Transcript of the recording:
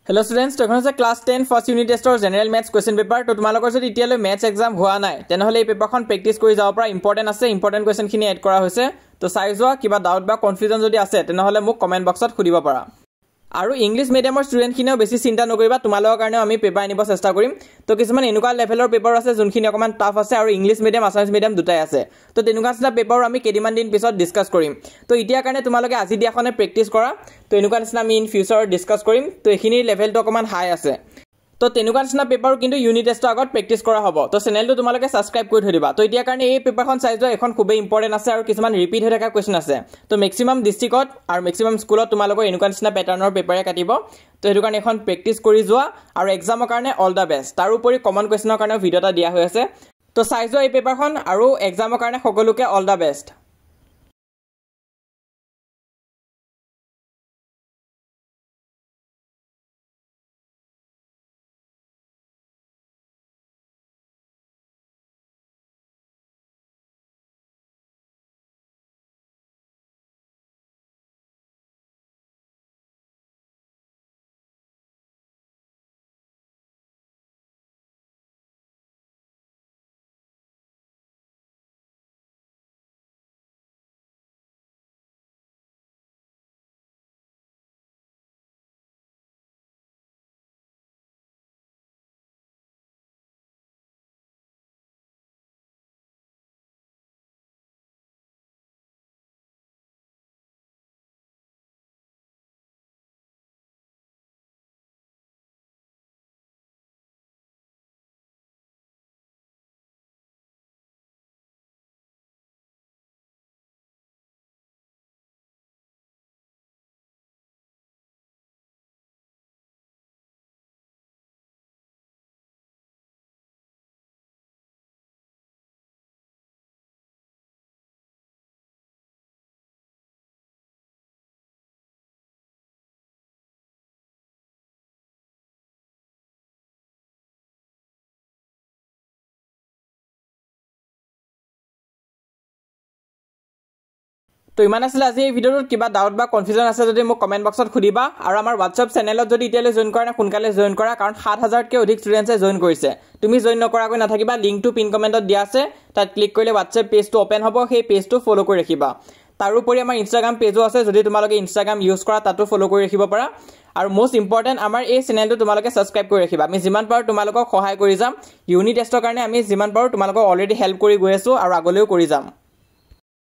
Hello students, to ekhon class 10 first unit test or general maths question paper to tumalokor jodi itiale maths exam hoa nai tenhole ei paper khon practice kori jabo para important question khini add kora hoise to sai joa kiba doubt ba confusion jodi ase tenhole muk comment box ot khudiba para আৰু English মিডিয়ামৰ student খিনিও বেছি চিন্তা নকৰিবা তোমালোকৰ কাৰণে আমি paper আনিব চেষ্টা কৰিম তো কিছুমান এনেকুৱা লেভেলৰ পেপাৰ আছে যোনখিনি অকমান টাফ আছে আৰু ইংলিশ মিডিয়াম আছামিজ মিডিয়াম দুটাই আছে তো তেনেকুৱা নিচিনা পেপাৰ আমি কেইদিনমান দিন পিছত ডিসকাস কৰিম তো এতিয়া কাৰণে তোমালোকে আজি দিয়াখনে প্ৰেক্টিস কৰা তো এনেকুৱা নিচিনা আমি ইন ফিউচাৰ ডিসকাস কৰিম তো এখিনি লেভেলটো অকমান হাই আছে তো তেনেকুৱা নিচিনা পেপাৰ কিন্তু ইউনিট টেষ্টৰ আগত প্ৰেক্টিস কৰা হ'ব তো চেনেলটো তোমালোকে সাবস্ক্ৰাইব কৰি থৈ দিবা তো এতিয়া কাৰণে এই পেপাৰখন চাই যোৱা এখন খুবেই ইম্পৰ্টেন্ট আছে আৰু কিছুমান ৰিপিট হৈ থকা কোৱেশ্চন আছে তো মেক্সিমাম ডিস্ট্ৰিক্টত আৰু মেক্সিমাম স্কুলত তোমালোকৰ এনেকুৱা নিচিনা প্যাটাৰ্নৰ পেপাৰে কাটিব তো হেতু কাৰণে এখন প্ৰেক্টিস কৰি যোৱা আৰু এক্সামৰ কাৰণে অল দা বেষ্ট তাৰ উপৰি কমন কোৱেশ্চনৰ কাৰণে ভিডিও এটা দিয়া হৈ আছে তো চাই যোৱা এই পেপাৰখন আৰু এক্সামৰ কাৰণে সকলোকে অল দা বেষ্ট তো ইমান আসলে আজি এই ভিডিওটোত কিবা ডাউট বা কনফিউজন আছে যদি মোক কমেন্ট বক্সত খুদিবা আৰু আমাৰ WhatsApp চেনেলত যদি ইতিয়ালে জয়েন কৰা না সোনকালে জয়েন কৰা কাৰণ 7000 কে অধিক ষ্টুডেন্টছে জয়েন কৰিছে তুমি জয়েন নকৰাকৈ নাথাকিবা লিংকটো পিন কমেন্টত দিয়া আছে তাত ক্লিক কৰিলে WhatsApp পেজটো ওপেন হ'ব সেই পেজটো ফলো কৰি ৰাখিবা তাৰ উপৰি আমাৰ Instagram পেজো আছে যদি তোমালোকে Instagram ইউজ কৰা তাতো ফলো কৰি ৰাখিব পাৰা আৰু মোস্ট ইম্পৰ্টেন্ট আমাৰ এই চেনেলটো তোমালোকে সাবস্ক্ৰাইব কৰি ৰাখিবা আমি যিমান পাৰো তোমালোকক সহায় কৰি যাম ইউনিট টেষ্টৰ কাৰণে আমি যিমান পাৰো তোমালোকক অলৰেডি হেল্প কৰি গৈ আছো আৰু আগলৈও কৰি যাম